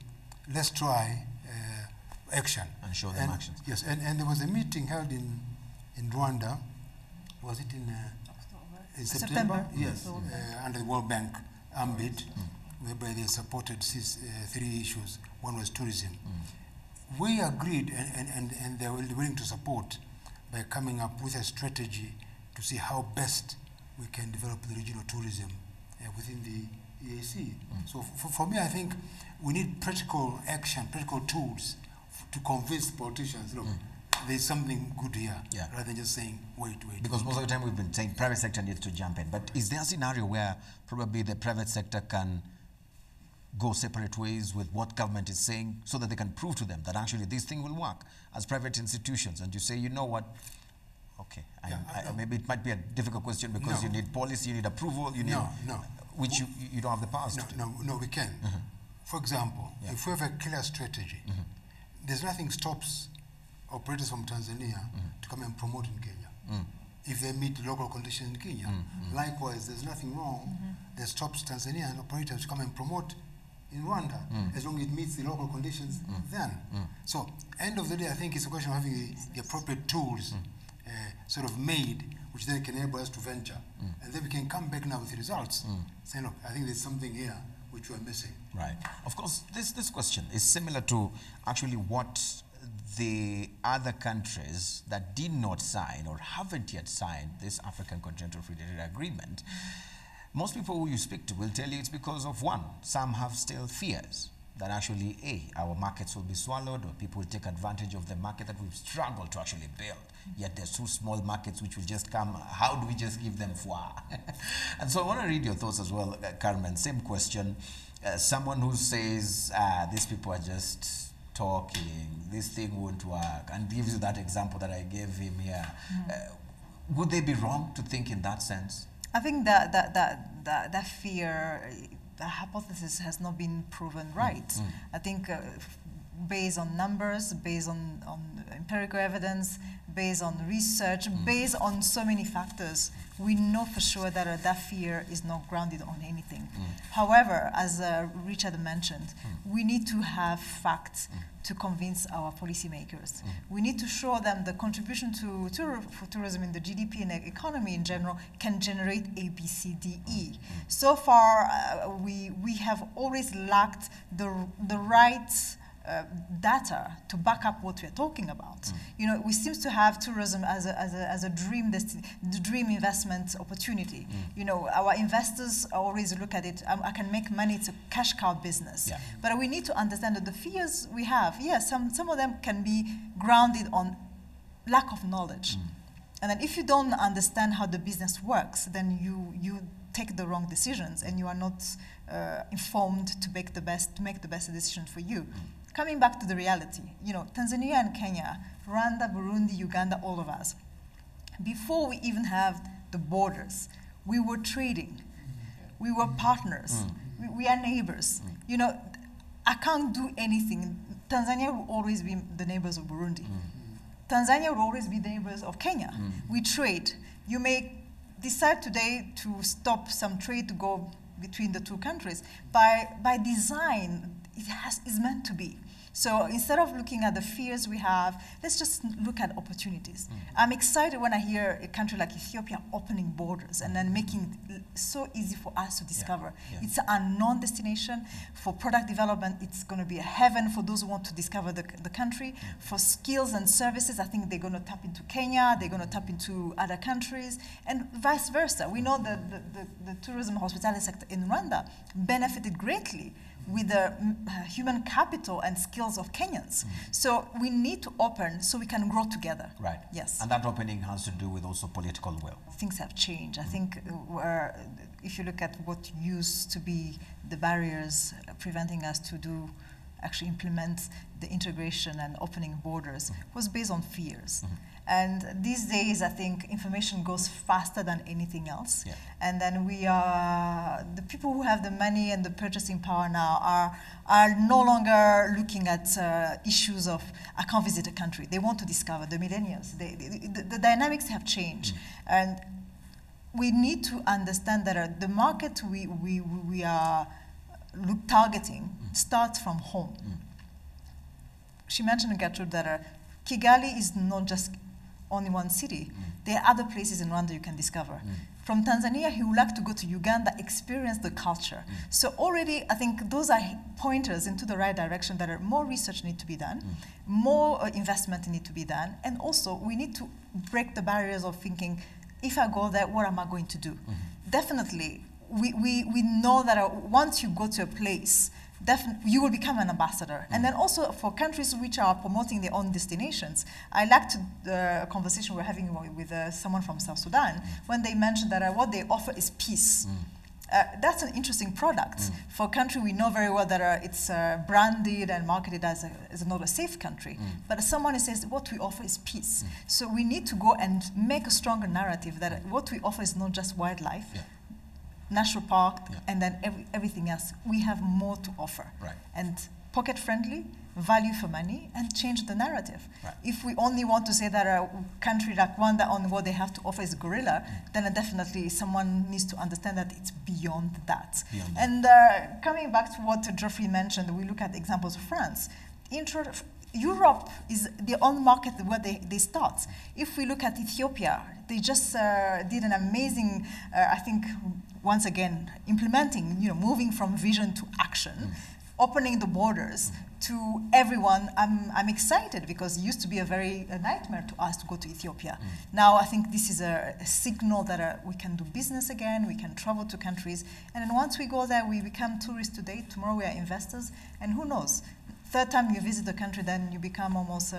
S2: let's try action. And show them actions. Yes, and there was a meeting held in Rwanda, was it in September? Yes, under the World Bank ambit, whereby they supported these 3 issues. One was tourism. We agreed, and they were willing to support by coming up with a strategy to see how best we can develop the regional tourism within the EAC. So for me, I think we need practical action, practical tools to convince politicians, look, there's something good here, rather than just saying, wait.
S1: Because most of the time we've been saying private sector needs to jump in. But is there a scenario where probably the private sector can go separate ways with what government is saying so that they can prove to them that actually this thing will work as private institutions? And you say, you know what, okay, maybe it might be a difficult question because you need policy, you need approval, you need... Which you don't have the powers to do.
S2: No, we can. For example, if we have a clear strategy, there's nothing stops operators from Tanzania to come and promote in Kenya. If they meet local conditions in Kenya. Likewise, there's nothing wrong that stops Tanzanian operators to come and promote in Rwanda, as long as it meets the local conditions then. So, end of the day, I think it's a question of having the appropriate tools sort of made, which then can enable us to venture. And then we can come back now with the results. Say, look, I think there's something here which we're missing.
S1: Right. Of course, this question is similar to actually what the other countries that did not sign or haven't yet signed this African Continental Free Trade Agreement. Most people who you speak to will tell you it's because of one. Some have still fears that actually, our markets will be swallowed, or people will take advantage of the market that we've struggled to actually build. Yet there's two small markets which will just come. How do we just give them foie? And so I want to read your thoughts as well, Carmen. Same question. Someone who says, these people are just talking, this thing won't work, and gives you that example that I gave him here. Would they be wrong to think in that sense?
S3: I think that fear, the hypothesis has not been proven right. I think based on numbers, based on empirical evidence, based on research, based on so many factors, we know for sure that that fear is not grounded on anything. However, as Richard mentioned, we need to have facts to convince our policymakers. We need to show them the contribution to tourism in the GDP and the economy in general can generate A, B, C, D, E. So far, we have always lacked the right data to back up what we're talking about. You know, we seem to have tourism as a dream investment opportunity. You know, our investors always look at it, I can make money, it's a cash cow business. But we need to understand that the fears we have, yes, some of them can be grounded on lack of knowledge. And then if you don't understand how the business works, then you take the wrong decisions and you are not informed to make the best decision for you. Coming back to the reality, you know, Tanzania and Kenya, Rwanda, Burundi, Uganda, all of us, before we even have the borders, we were trading, we were partners, we are neighbors. You know, I can't do anything. Tanzania will always be the neighbors of Burundi. Tanzania will always be neighbors of Kenya. We trade. You may decide today to stop some trade to go between the two countries. By design, is meant to be. So instead of looking at the fears we have, let's just look at opportunities. I'm excited when I hear a country like Ethiopia opening borders and then making it so easy for us to discover. It's a unknown destination. For product development, it's going to be a heaven for those who want to discover the country. For skills and services, I think they're going to tap into Kenya, they're going to tap into other countries, and vice versa. We know that the tourism hospitality sector in Rwanda benefited greatly with the human capital and skills of Kenyans. So we need to open so we can grow together.
S1: Right.
S3: Yes.
S1: And that opening has to do with also political will.
S3: Things have changed. I think if you look at what used to be the barriers preventing us to actually implement the integration and opening borders was based on fears. And these days, I think information goes faster than anything else. And then the people who have the money and the purchasing power now are no longer looking at issues of, I can't visit a country. They want to discover, the millennials. The dynamics have changed. And we need to understand that the market we are targeting starts from home. She mentioned, Gertrude, that Kigali is not just only one city. There are other places in Rwanda you can discover. From Tanzania, he would like to go to Uganda, experience the culture. So already, I think those are pointers into the right direction that more research need to be done, more investment need to be done, and also we need to break the barriers of thinking, if I go there, what am I going to do? Definitely, we know that once you go to a place, you will become an ambassador. And then also for countries which are promoting their own destinations, I liked the conversation we're having with someone from South Sudan when they mentioned that what they offer is peace. That's an interesting product. For a country we know very well that it's branded and marketed as not a safe country. But as someone who says what we offer is peace. So we need to go and make a stronger narrative that what we offer is not just wildlife, national park, and then everything else. We have more to offer.
S1: Right.
S3: And pocket-friendly, value for money, and change the narrative.
S1: Right.
S3: If we only want to say that a country like Rwanda, on what they have to offer is gorilla, then definitely someone needs to understand that it's beyond that. And coming back to what Geoffrey mentioned, we look at examples of France. Europe is the only market where they start. If we look at Ethiopia, they just did an amazing, I think, once again, implementing, moving from vision to action, opening the borders to everyone. I'm excited because it used to be a nightmare to us to go to Ethiopia. Now I think this is a signal that we can do business again, we can travel to countries, and then once we go there, we become tourists today, tomorrow we are investors, and who knows? Third time you visit the country, then you become almost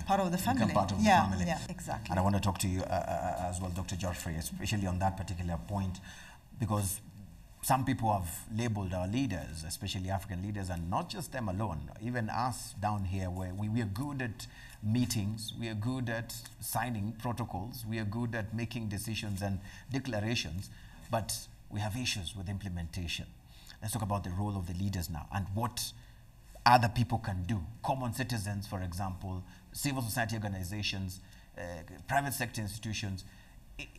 S3: part of the family.
S1: Become part of the family.
S3: Yeah, exactly.
S1: And I want to talk to you as well, Dr. Geoffrey, especially on that particular point, because some people have labeled our leaders, especially African leaders, and not just them alone, even us down here, where we are good at meetings, we are good at signing protocols, we are good at making decisions and declarations, but we have issues with implementation. Let's talk about the role of the leaders now and what other people can do. Common citizens, for example, civil society organizations, private sector institutions,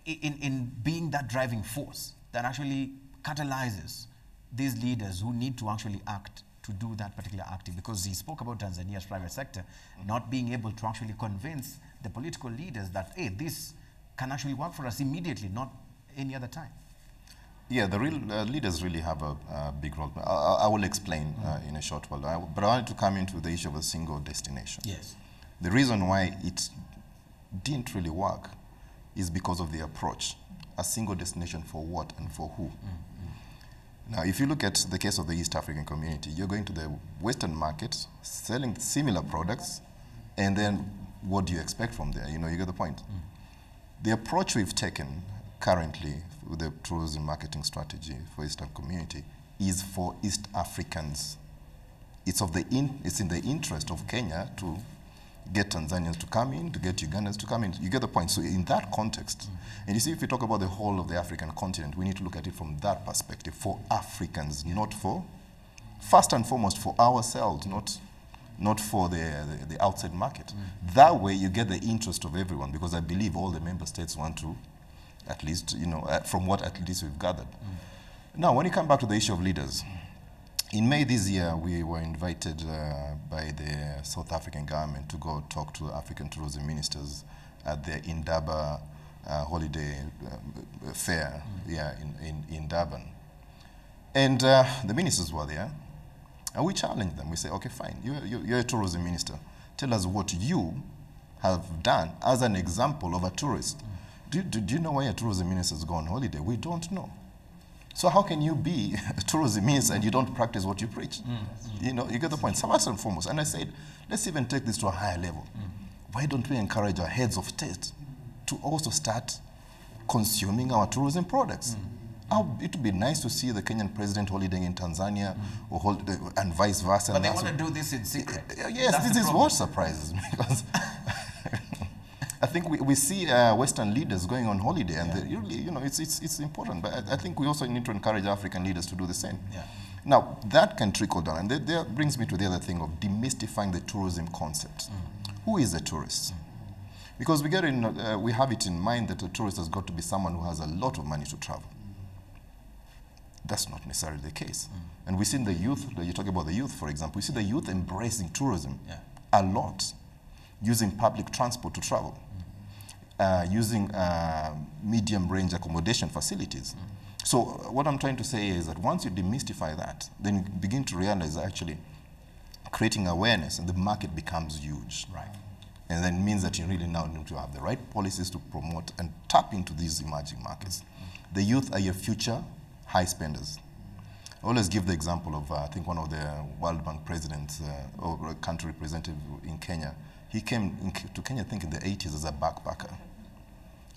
S1: in being that driving force that actually catalyzes these leaders who need to actually act to do that particular acting. Because he spoke about Tanzania's private sector not being able to actually convince the political leaders that, hey, this can actually work for us immediately, not any other time.
S4: Yeah, the real leaders really have a big role. I will explain in a short while, but I wanted to come into the issue of a single destination.
S1: Yes.
S4: The reason why it didn't really work is because of the approach. A single destination for what and for who? Now, if you look at the case of the East African community, you're going to the Western market, selling similar products, and then what do you expect from there? You get the point. The approach we've taken currently with the tourism marketing strategy for East African community is for East Africans. It's in the interest of Kenya to get Tanzanians to come in, to get Ugandans to come in. You get the point. So in that context, and you see, if we talk about the whole of the African continent, we need to look at it from that perspective, for Africans, not for, first and foremost, for ourselves, not for the outside market. That way you get the interest of everyone, because I believe all the member states want to, at least, from what at least we've gathered. Now, when you come back to the issue of leaders, in May this year, we were invited by the South African government to go talk to African tourism ministers at the Indaba holiday fair in Durban. And the ministers were there, and we challenged them. We said, okay, fine, you're a tourism minister. Tell us what you have done as an example of a tourist. Do you know why a tourism minister is going on holiday? We don't know. So how can you be a tourism minister and you don't practice what you preach? You get the point. So first and foremost, and I said, let's even take this to a higher level. Why don't we encourage our heads of state to also start consuming our tourism products? It would be nice to see the Kenyan president holidaying in Tanzania and vice versa.
S1: But they want to do this in secret.
S4: Yes, this is what surprises me, because I think we see Western leaders going on holiday, and it's important. But I think we also need to encourage African leaders to do the same. Now, that can trickle down, and that brings me to the other thing of demystifying the tourism concept. Who is a tourist? Because we have it in mind that a tourist has got to be someone who has a lot of money to travel. That's not necessarily the case. And we see in the youth, you talk about the youth, for example, we see the youth embracing tourism a lot, using public transport to travel, using medium-range accommodation facilities. So what I'm trying to say is that once you demystify that, then you begin to realize actually creating awareness, and the market becomes huge.
S1: Right.
S4: And then it means that you really now need to have the right policies to promote and tap into these emerging markets. The youth are your future high spenders. I always give the example of, I think, one of the World Bank presidents or country representative in Kenya. He came to Kenya, I think, in the 80s as a backpacker.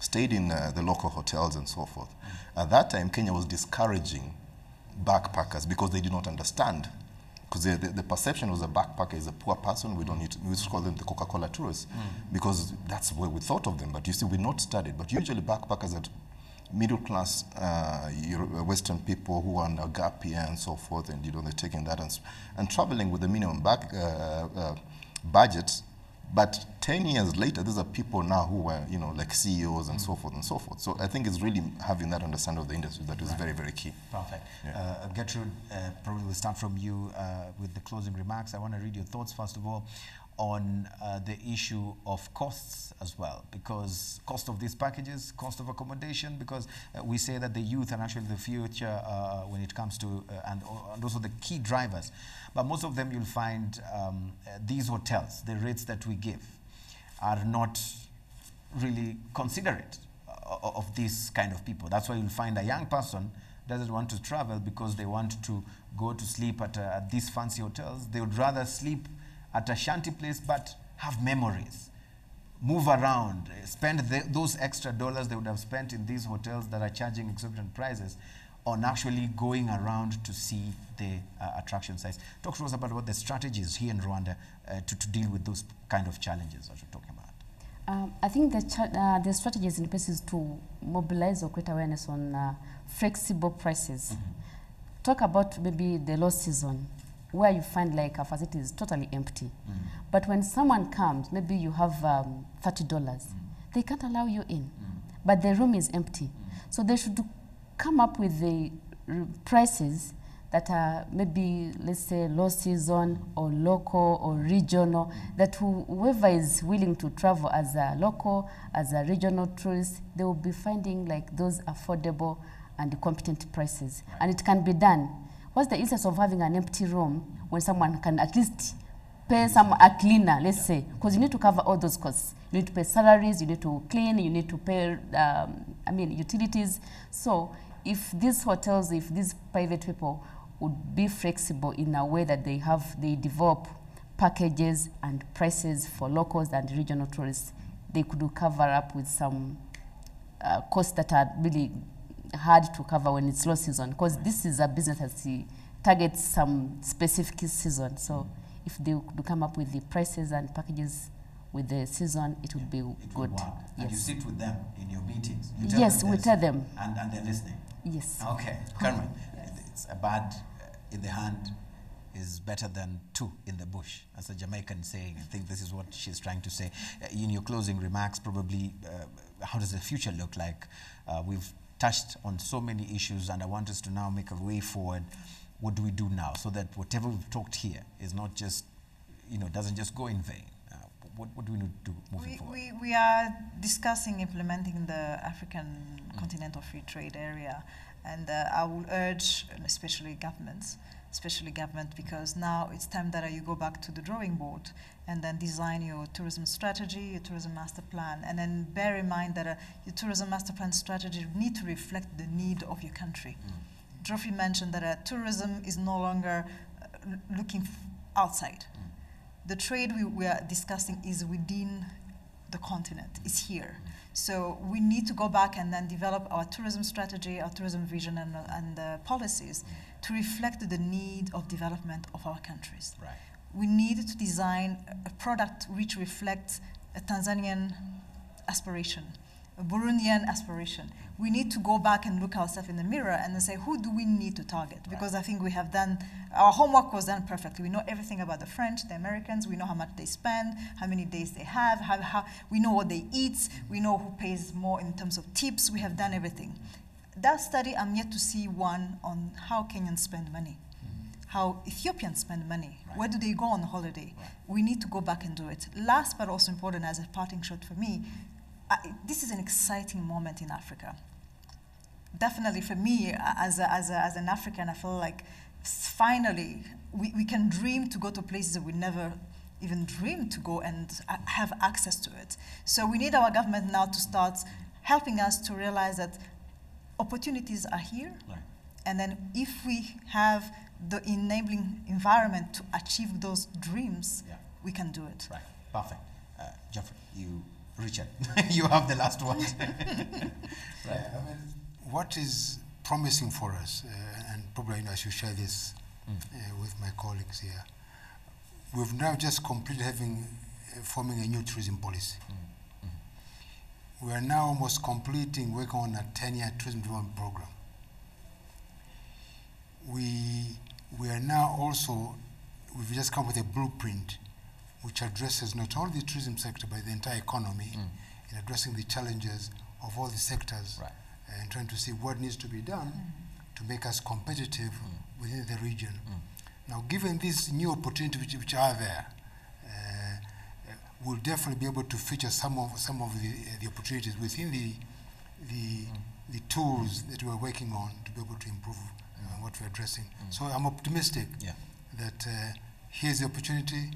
S4: Stayed in the local hotels and so forth. At that time, Kenya was discouraging backpackers because they did not understand. Because the perception was a backpacker is a poor person. We used to call them the Coca-Cola tourists because that's where we thought of them. But you see, we're not studied. But usually backpackers are middle class Western people who are on a gap year and so forth, and they're taking that and traveling with the minimum budgets. But 10 years later, these are people now who are, like CEOs and so forth and so forth. So I think it's really having that understanding of the industry that is very, very key.
S1: Perfect.
S4: Yeah.
S1: Gertrude, probably we'll start from you with the closing remarks. I want to read your thoughts, first of all, on the issue of costs as well, because cost of these packages, cost of accommodation, because we say that the youth are actually the future when it comes to, and also the key drivers. But most of them you'll find these hotels, the rates that we give are not really considerate of these kind of people. That's why you'll find a young person doesn't want to travel because they want to go to sleep at these fancy hotels. They would rather sleep at a shanty place but have memories, move around, spend those extra dollars they would have spent in these hotels that are charging exorbitant prices on actually going around to see the attraction sites. Talk to us about the strategies here in Rwanda to deal with those kind of challenges that you're talking about.
S5: I think the strategies in place is to mobilize or create awareness on flexible prices. Talk about maybe the low season, where you find like a facility is totally empty. But when someone comes, maybe you have $30, they can't allow you in, but the room is empty. So they should come up with the prices that are maybe, let's say, low season or local or regional, that whoever is willing to travel as a local, as a regional tourist, they will be finding like those affordable and competent prices. And it can be done. What's the essence of having an empty room when someone can at least pay a cleaner, let's say, because you need to cover all those costs. You need to pay salaries, you need to clean, you need to pay, utilities. So if these hotels, if these private people would be flexible in a way that they develop packages and prices for locals and regional tourists, they could cover up with some costs that are really hard to cover when it's low season, because this is a business that targets some specific season. So if they could come up with the prices and packages with the season, it would be good.
S1: Yes. And you sit with them in your meetings? You
S5: Yes, we tell them.
S1: And they're listening?
S5: Yes.
S1: Okay. Carmen, it's a bird in the hand is better than two in the bush, as a Jamaican saying. I think this is what she's trying to say. In your closing remarks, probably, how does the future look like? We've touched on so many issues, and I want us to now make a way forward. What do we do now so that whatever we've talked here is not just, doesn't just go in vain? What do we need to do moving forward?
S3: We are discussing implementing the African Continental Free Trade Area, and I will urge, especially government, because now it's time that you go back to the drawing board and then design your tourism strategy, your tourism master plan, and then bear in mind that your tourism master plan strategy need to reflect the need of your country. Geoffrey mentioned that tourism is no longer looking outside. The trade we are discussing is within the continent, it's here. So we need to go back and then develop our tourism strategy, our tourism vision and policies to reflect the need of development of our countries.
S1: Right.
S3: We need to design a product which reflects a Tanzanian aspiration, a Burundian aspiration. We need to go back and look ourselves in the mirror and say, who do we need to target? Because I think we have done, our homework was done perfectly. We know everything about the French, the Americans, we know how much they spend, how many days they have, how we know what they eat, we know who pays more in terms of tips, we have done everything. That study, I'm yet to see one on how Kenyans spend money, how Ethiopians spend money, where do they go on holiday? We need to go back and do it. Last but also important, as a parting shot for me, this is an exciting moment in Africa. Definitely for me, as an African, I feel like finally we can dream to go to places that we never even dreamed to go and have access to it. So we need our government now to start helping us to realize that opportunities are here.
S1: Right.
S3: And then if we have the enabling environment to achieve those dreams, we can do it.
S1: Right. Perfect. Geoffrey, Richard, you have the last word.
S2: Right. I mean, what is promising for us, and probably I should share this with my colleagues here, we've now just completed forming a new tourism policy. We are now almost completing work on a 10-year tourism development program. We are now also, we've just come with a blueprint which addresses not only the tourism sector but the entire economy in addressing the challenges of all the sectors,
S1: Right.
S2: and trying to see what needs to be done to make us competitive within the region. Now, given these new opportunities which are there, we'll definitely be able to feature some of the opportunities within the tools that we're working on to be able to improve what we're addressing. So I'm optimistic that here's the opportunity.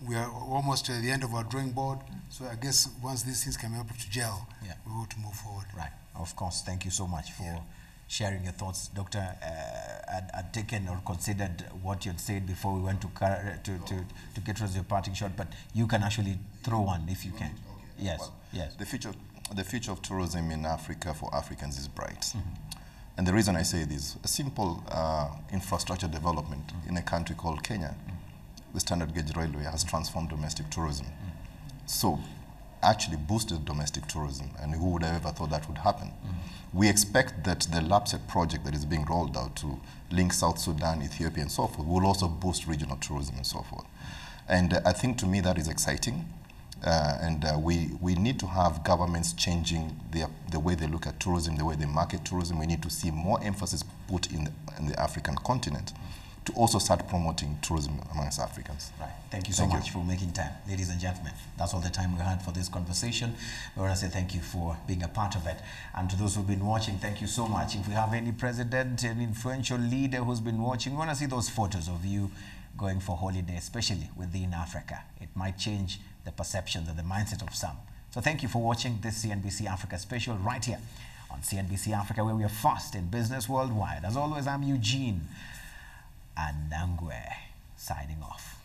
S2: We are almost at the end of our drawing board. So I guess once these things can be able to gel, we're able to move forward.
S1: Right. Of course. Thank you so much for sharing your thoughts. Doctor, I'd taken or considered what you'd said before we went to get us your parting shot, but you can actually throw one if you can.
S4: Okay.
S1: Yes.
S4: Well,
S1: Yes.
S4: The future of tourism in Africa for Africans is bright. And the reason I say this, a simple infrastructure development in a country called Kenya, the standard gauge railway has transformed domestic tourism. So actually boosted domestic tourism, and who would have ever thought that would happen? We expect that the LAPSET project that is being rolled out to link South Sudan, Ethiopia, and so forth will also boost regional tourism and so forth. And I think to me that is exciting. We need to have governments changing the way they look at tourism, the way they market tourism. We need to see more emphasis put in the African continent to also start promoting tourism amongst Africans.
S1: Right. Thank you so much for making time. Ladies and gentlemen, that's all the time we had for this conversation. We want to say thank you for being a part of it. And to those who've been watching, thank you so much. If we have any president, an influential leader who's been watching, we want to see those photos of you going for holiday, especially within Africa. It might change the perceptions and the mindset of some. So thank you for watching this CNBC Africa Special right here on CNBC Africa, where we are fast in business worldwide. As always, I'm Eugene Anangwe, signing off.